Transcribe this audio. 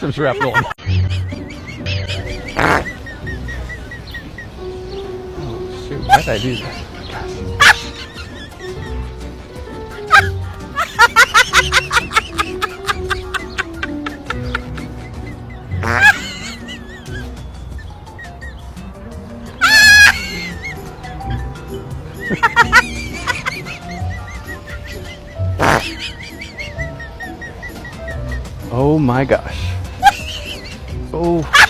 some shrapnel. Oh shoot, why did I do that? Oh my gosh. Oh.